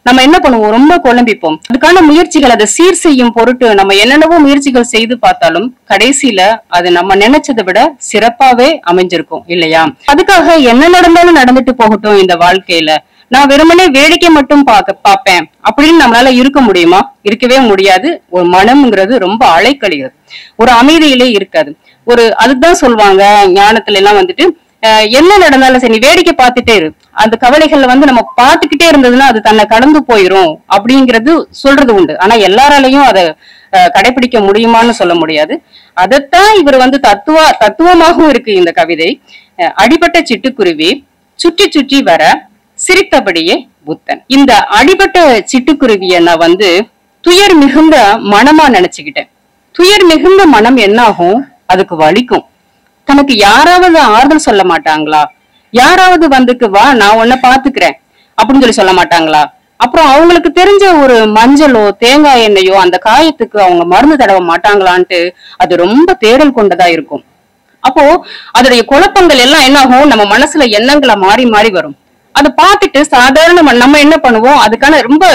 நம்ம என்ன பண்ணுவோம், ரொம்ப குழம்பிப்போம். அதுக்கான முயற்சிகள் அதை சீர் செய்யும் பொருட்டு நம்ம என்னென்னவோ முயற்சிகள் செய்து பார்த்தாலும் கடைசியில அது நம்ம நினைச்சதை விட சிறப்பாவே அமைஞ்சிருக்கும் இல்லையா. அதுக்காக என்ன நடந்தாலும் நடந்துட்டு போகட்டும் இந்த வாழ்க்கையில, நான் வெறுமனே வேடிக்கை மட்டும் பார்ப்பேன் அப்படின்னு நம்மளால இருக்க முடியுமா? இருக்கவே முடியாது. ஒரு மனம்ங்கிறது ரொம்ப அலைக்கழிகிறது, ஒரு அமைதியிலே இருக்காது. அதுதான் சொல்லுவாங்க ஞானத்துல எல்லாம் வந்துட்டு, என்ன நடந்தாலும் சரி நீ வேடிக்கை பார்த்துட்டே இரு, அந்த கவலைகள்ல நம்ம பார்த்துக்கிட்டே இருந்ததுன்னா அது தன்னை கடந்து போயிரும் அப்படிங்கிறது சொல்றது உண்டு. ஆனா எல்லாராலையும் அதை கடைபிடிக்க முடியுமான்னு சொல்ல முடியாது. அதைத்தான் இவர் தத்துவமாகவும் இருக்கு இந்த கவிதை. அடிபட்ட சிட்டுக்குருவி சுற்றி சுற்றி வர சிரித்தபடியே புத்தன். இந்த அடிபட்ட சிட்டுக்குருவிய நான் துயர் மிகுந்த மனமா நினைச்சுக்கிட்டேன். துயர் மிகுந்த மனம் என்னாகும், அதுக்கு வலிக்கும். தனக்கு யாராவது ஆறுதல் சொல்ல மாட்டாங்களா? யாராவது வா நான் உன்னை பாத்துக்கிறேன் அப்படின்னு சொல்ல மாட்டாங்களா? அப்புறம் அவங்களுக்கு தெரிஞ்ச ஒரு மஞ்சளோ தேங்காய் எண்ணெயோ அந்த காயத்துக்கு அவங்க மருந்து தடவ மாட்டாங்களான்ட்டு அது ரொம்ப தேடல் கொண்டதா இருக்கும். அப்போ அதோடைய குழப்பங்கள் எல்லாம் என்ன ஆகும், நம்ம மனசுல எண்ணங்களை மாறி மாறி வரும். அதை பார்த்துட்டு சாதாரண நம்ம என்ன பண்ணுவோம், அதுக்கான ரொம்ப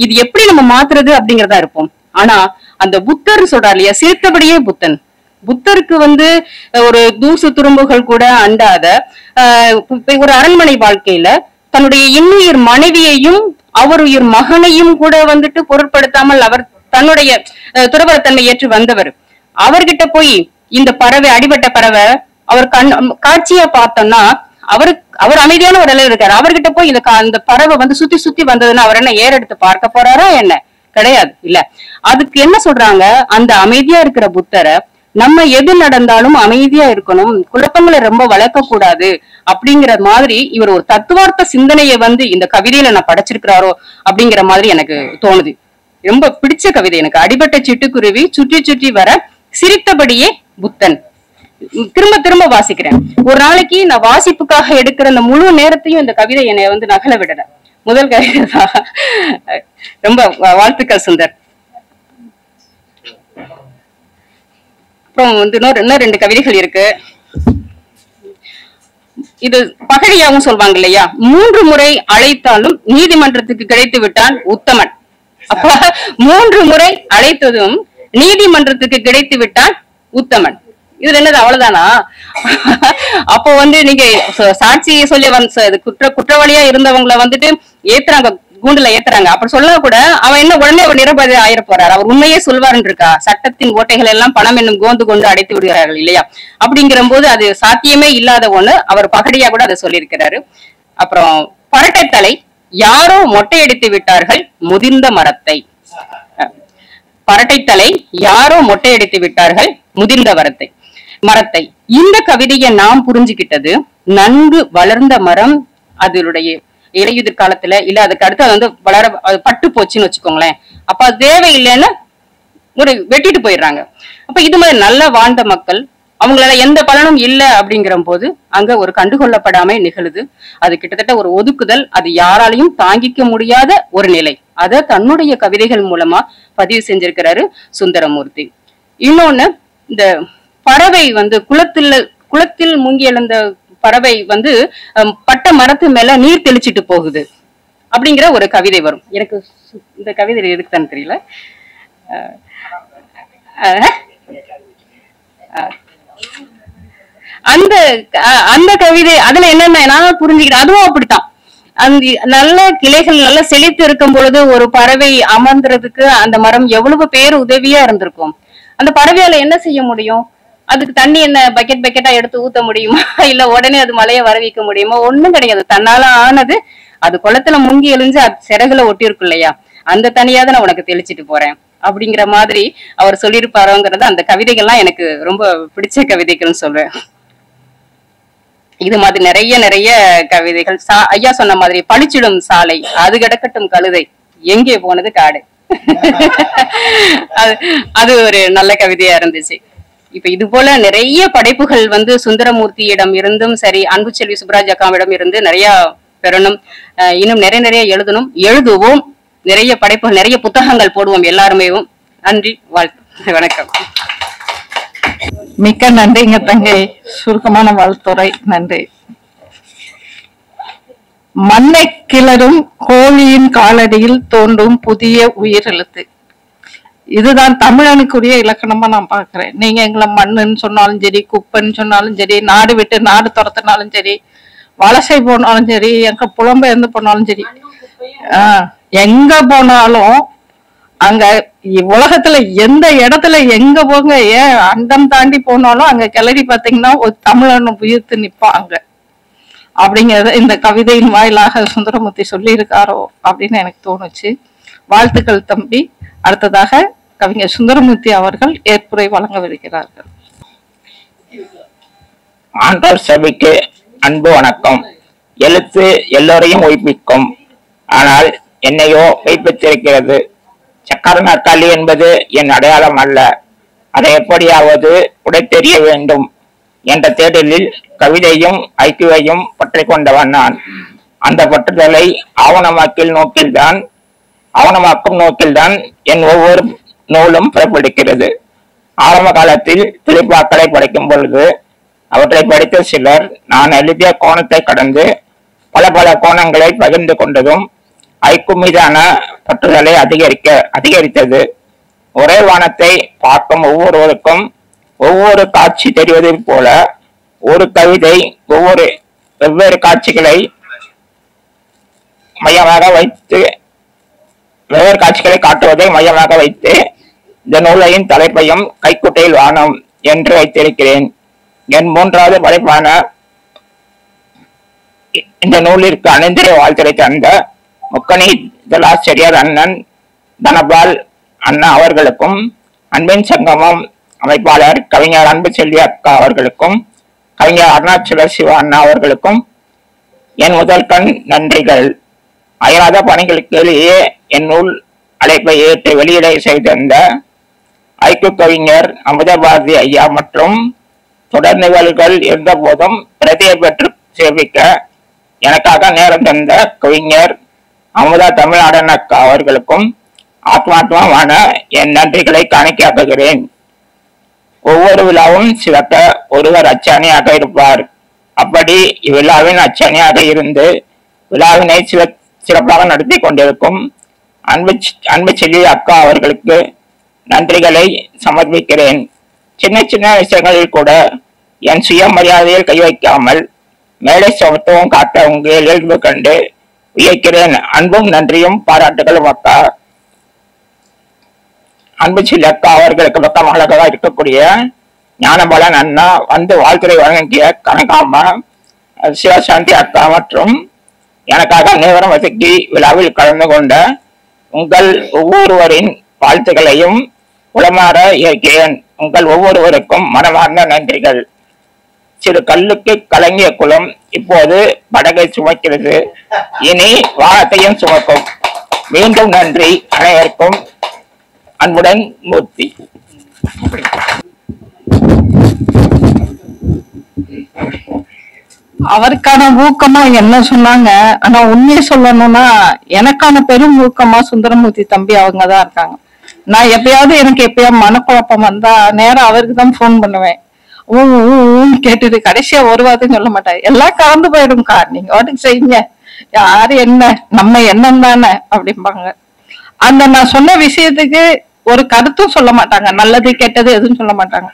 இது எப்படி நம்ம மாத்துறது அப்படிங்கறதா இருப்போம். ஆனா அந்த புத்தர் சொல்றாரு இல்லையா, சிரித்தபடியே புத்தன். புத்தருக்கு ஒரு தூசு துரும்புகள் கூட அண்டாத ஒரு அரண்மனை வாழ்க்கையில தன்னுடைய இன்னுயிர் மனைவியையும் அவருயிர் மகனையும் கூட பொருட்படுத்தாமல் அவர் தன்னுடைய துறவரத்தன்மை ஏற்று வந்தவர். அவர்கிட்ட போய் இந்த பறவை, அடிபட்ட பறவை, அவர் காட்சியா பார்த்தோம்னா அவர் அமைதியான ஒரு நிலையில இருக்காரு. அவர்கிட்ட போய் இந்த பறவை சுத்தி சுத்தி வந்ததுன்னா அவர் என்ன ஏறெடுத்து பார்க்க போறாரா என்ன? கிடையாது இல்ல. அதுக்கு என்ன சொல்றாங்க, அந்த அமைதியா இருக்கிற புத்தரை நம்ம எது நடந்தாலும் அமைதியா இருக்கணும், குழப்பங்களை ரொம்ப வளர்க்க கூடாது அப்படிங்கிற மாதிரி இவர் ஒரு தத்துவார்த்த சிந்தனையை இந்த கவிதையில நான் படைச்சிருக்கிறாரோ அப்படிங்கிற மாதிரி எனக்கு தோணுது. ரொம்ப பிடிச்ச கவிதை எனக்கு. அடிபட்ட சிட்டுக்குருவி சுற்றி சுற்றி வர சிரித்தபடியே புத்தன். திரும்ப திரும்ப வாசிக்கிறேன். ஒரு நாளைக்கு நான் வாசிப்புக்காக எடுக்கிற அந்த முழு நேரத்தையும் இந்த கவிதை என்னை நகல விடல. முதல் கவிதை தான். ரொம்ப வாழ்த்துக்கள் சுந்தர். அப்புறம் இன்னும் 2 கவிதைகள் இருக்கு. இது பகழியாவும் சொல்வாங்க இல்லையா, 3 முறை அழைத்தாலும் நீதிமன்றத்துக்கு கிடைத்து விட்டான் உத்தமன். அப்ப 3 முறை அழைத்ததும் நீதிமன்றத்துக்கு கிடைத்து விட்டான் உத்தமன். இதுல என்னது அவ்வளவுதானா? அப்போ நீங்க சாட்சியை சொல்லி குற்றவாளியா இருந்தவங்களை ஏத்துறாங்க, கூண்டுல ஏத்துறாங்க. அப்படி சொல்ல கூட அவன் என்ன உடனே அவர் நிரபராதி ஆயிர போறாரு. அவர் உண்மையே சொல்வாருன்னு இருக்கா? சட்டத்தின் ஓட்டைகள் எல்லாம் பணம் என்னும் கோந்து கொண்டு அடைத்து விடுகிறார்கள் இல்லையா? அப்படிங்கிற போது அது சாத்தியமே இல்லாத ஒண்ணு. அவர் பகடியா கூட அதை சொல்லியிருக்கிறாரு. அப்புறம் பரட்டைத்தலை யாரோ மொட்டையடித்து விட்டார்கள் முதிர்ந்த மரத்தை. பரட்டைத்தலை யாரோ மொட்டையடித்து விட்டார்கள் முதிர்ந்த மரத்தை. இந்த கவிதையை நாம் புரிஞ்சுக்கிட்டது, நன்கு வளர்ந்த மரம் அதனுடைய இலையுதிர் காலத்துல இல்ல அதுக்கு அடுத்து அது வளர பட்டு போச்சுன்னு வச்சுக்கோங்களேன். அப்ப அது தேவையில்லைன்னு வெட்டிட்டு போயிடுறாங்க. அப்ப இது மாதிரி நல்லா வாழ்ந்த மக்கள் அவங்களால எந்த பலனும் இல்லை அப்படிங்கிற போது அங்க ஒரு கண்டுகொள்ளப்படாம நிகழுது. அது கிட்டத்தட்ட ஒரு ஒதுக்குதல். அது யாராலையும் தாங்கிக்க முடியாத ஒரு நிலை. அதை தன்னுடைய கவிதைகள் மூலமா பதிவு செஞ்சிருக்கிறாரு சுந்தரமூர்த்தி. இன்னொன்னு, இந்த பறவை குளத்தில் முங்கி எழுந்த பறவை பட்ட மரத்து மேல நீர் தெளிச்சிட்டு போகுது அப்படிங்கிற ஒரு கவிதை வரும். எனக்கு இந்த கவிதை எதுக்கு தான் தெரியல. அந்த கவிதை அதுல என்னென்ன நான் புரிஞ்சுக்கிட்டேன், அதுவும் அப்படித்தான். அந்த நல்ல கிளைகள் நல்ல செழித்து இருக்கும் பொழுது ஒரு பறவை அமர்ந்துறதுக்கு அந்த மரம் எவ்வளவு பேர் உதவியா இருந்திருக்கும். அந்த பறவையால என்ன செய்ய முடியும்? அதுக்கு தண்ணி என்ன பக்கெட் பக்கெட்டா எடுத்து ஊத்த முடியுமா? இல்ல உடனே அது மழைய வர வைக்க முடியுமா? ஒண்ணும் கிடையாது. தன்னால ஆனது அது குளத்துல முங்கி எழிஞ்சு அது சிறகுல ஒட்டி இருக்கும் இல்லையா, அந்த தண்ணியாவது நான் உனக்கு தெளிச்சிட்டு போறேன் அப்படிங்கிற மாதிரி அவர் சொல்லியிருப்பாரோங்கிறது அந்த கவிதைகள்லாம் எனக்கு ரொம்ப பிடிச்ச கவிதைகள்னு சொல்றேன். இது மாதிரி நிறைய நிறைய கவிதைகள். ஐயா சொன்ன மாதிரி பளிச்சிடும் சாலை, அது கிடக்கட்டும் கழுதை, எங்கே போனது காடு. அது ஒரு நல்ல கவிதையா இருந்துச்சு. இப்ப இது போல நிறைய படைப்புகள் வந்து சுந்தரமூர்த்தியிடம் இருந்தும் சரி, அன்புச்செல்வி சுப்ராஜ் அக்காவிடம் இருந்து நிறைய பெறணும். இன்னும் நிறைய நிறைய எழுதணும், எழுதுவோம். நிறைய படைப்புகள், நிறைய புத்தகங்கள் போடுவோம் எல்லாருமே. நன்றி, வாழ்த்து, வணக்கம். மிக்க நன்றிங்க தங்கை, சுருக்கமான வாழ்த்துறை. நன்றி. மண்ணை கிளறும் கோழியின் காலடியில் தோன்றும் புதிய உயிரெழுத்து. இதுதான் தமிழனுக்குரிய இலக்கணமா நான் பாக்குறேன். நீங்க எங்களை மண்ணுன்னு சொன்னாலும் சரி, குப்பைன்னு சொன்னாலும் சரி, நாடு விட்டு நாடு துரத்தினாலும் சரி, வலசை போனாலும் சரி, எங்க புலம்பெயர்ந்து போனாலும் சரி, எங்க போனாலும் அங்க உலகத்துல எந்த இடத்துல எங்க போங்க, ஏன் அண்டம் தாண்டி போனாலும் அங்க கிளறி பாத்தீங்கன்னா ஒரு தமிழன் உயிர்த்து நிப்பாங்க அப்படிங்கறத இந்த கவிதையின் வாயிலாக சுந்தரமூர்த்தி சொல்லி இருக்காரோ அப்படின்னு எனக்கு தோணுச்சு. வாழ்த்துக்கள் தம்பி. அடுத்ததாக கவிஞர் சுந்தரமூர்த்தி அவர்கள் ஏற்புரை வழங்கவிருக்கிறார்கள். ஆண்டோர் சபைக்கு அன்பு வணக்கம். எழுத்து எல்லோரையும் ஒய்ப்பிக்கும், ஆனால் என்னையோ ஒய்ப்பித்திருக்கிறது. சக்கர நாற்காலி என்பது என் அடையாளம் அல்ல, அதை எப்படியாவது உடைத்தெறிய வேண்டும் என்ற தேடலில் கவிதையும் ஐக்கியையும் பற்றி கொண்டவன் நான். அந்த பற்றுதலை ஆவணமாக்கும் நோக்கில்தான் என் ஒவ்வொரு நூலும் புறப்படுகிறது. ஆரம்ப காலத்தில் துளிப்பாக்களை படிக்கும் பொழுது அவற்றை படித்த சிலர் நான் எழுதிய கோணத்தை கடந்து பல பல கோணங்களை பகிர்ந்து கொண்டதும் ஐக்கு மீதான பற்றுதலை அதிகரித்தது. ஒரே வானத்தை பார்க்கும் ஒவ்வொருவருக்கும் ஒவ்வொரு காட்சி தெரிவதை போல ஒரு கவிதை வெவ்வேறு காட்சிகளை காட்டுவதை மையமாக வைத்து இந்த நூலையின் தலைப்பையும் கைக்குட்டையில் வானம் என்று வைத்திருக்கிறேன். என் மூன்றாவது படைப்பான இந்த நூலிற்கு அணிந்திரை வாழ்த்துரை தந்த முக்கணி இதழாசிரியர் அண்ணன் தனபால் அண்ணா அவர்களுக்கும், அன்பின் சங்கமம் அமைப்பாளர் கவிஞர் அன்புச்செல்வி அக்கா அவர்களுக்கும், கவிஞர் அருணாச்சல சிவா அண்ணா அவர்களுக்கும் என் முதல் கண் நன்றிகள். அயராத பணிகளுக்கிடையே என் நூல் அழைப்பை ஏற்று வெளியிட செய்திருந்த ஐக்கு கவிஞர் அமுதபாரதி ஐயா மற்றும் தொடர் நிகழ்வுகள் இருந்த போதும் பிரதியை பெற்று சேமிக்க எனக்காக நேரம் தந்த கவிஞர் அமுதா தமிழ்நாடன் அக்கா அவர்களுக்கும் ஆத்மாத்மான என் நன்றிகளை காணிக்கையாக்குகிறேன். ஒவ்வொரு விழாவும் சிறக்க ஒருவர் அச்சாணியாக இருப்பார். அப்படி இவ்விழாவின் அச்சாணியாக இருந்து விழாவினை சிறப்பாக நடத்தி கொண்டிருக்கும் அன்பு செல்வி அக்கா அவர்களுக்கு நன்றிகளை சமர்ப்பிக்கிறேன். சின்ன சின்ன விஷயங்களில் கூட என் சுயமரியாதையில் கை வைக்காமல் மேடை சமத்துவம் காட்ட உங்கள் இயல்பு கண்டு வியக்கிறேன். அன்பும் நன்றியும் பாராட்டுகளும் அக்கா. அன்பு செல்வி அக்கா அவர்களுக்கு பக்கமாக இருக்கக்கூடிய ஞானபாலன் அண்ணா, வந்து வாழ்த்துறை வழங்கிய கனகாமா, சிவசாந்தி அக்கா மற்றும் எனக்காக நேரம் வசக்கி விழாவில் கலந்து கொண்ட உங்கள் ஒவ்வொருவரின் வாழ்த்துக்களையும் உளமாற ஏற்கிறேன். உங்கள் ஒவ்வொருவருக்கும் மனமார்ந்த நன்றிகள். சிறு கல்லுக்கு கலங்கிய குளம் இப்போது படகை சுமக்கிறது, இனி வானத்தையும் சுமக்கும். மீண்டும் நன்றி அனைவருக்கும். அன்புடன் மூர்த்தி. அவருக்கான ஊக்கமா என்ன சொன்னாங்க, ஆனா உண்மையை சொல்லணும்னா எனக்கான பெரும் ஊக்கமா சுந்தரமூர்த்தி தம்பி அவங்கதான் இருக்காங்க. நான் எப்பயாவது மனக்குழப்பம் வந்தா நேரம் அவருக்கு தான் போன் பண்ணுவேன். கேட்டுட்டு கடைசியா ஒரு வார்த்தையும் சொல்ல மாட்டாங்க, எல்லாம் கலந்து போயிடும்க்கா, நீங்க வாட்டுக்கு செய்யுங்க, யாரு என்ன, நம்ம எண்ணம் தானே அப்படிம்பாங்க. அந்த நான் சொன்ன விஷயத்துக்கு ஒரு கருத்தும் சொல்ல மாட்டாங்க, நல்லது கெட்டது எதுவும் சொல்ல மாட்டாங்க.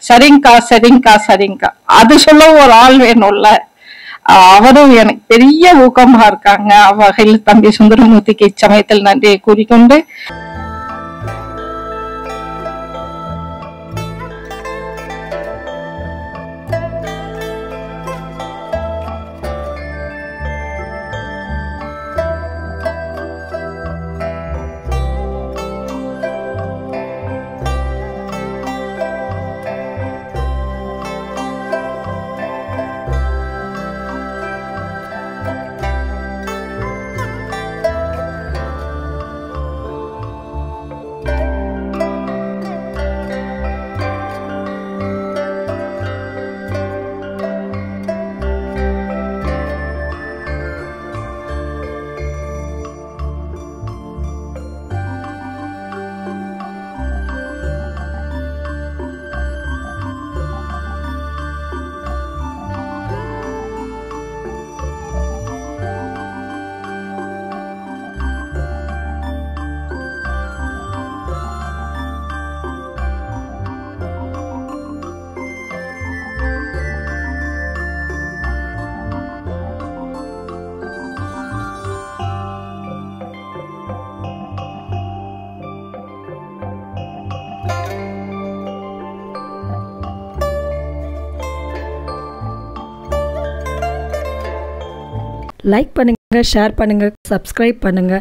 சரிங்கக்கா சரிங்கக்கா சரிங்கக்கா, அது சொல்ல ஒரு ஆள் வேணும்ல. அவரும் எனக்கு பெரிய ஊக்கமா இருக்காங்க. அவ்வகையில் தம்பி சுந்தரமூர்த்திக்கு இச்சமயத்தில் நன்றியை கூறிக்கொண்டு லைக் பண்ணுங்கள், ஷேர் பண்ணுங்கள், சப்ஸ்கிரைப் பண்ணுங்கள்.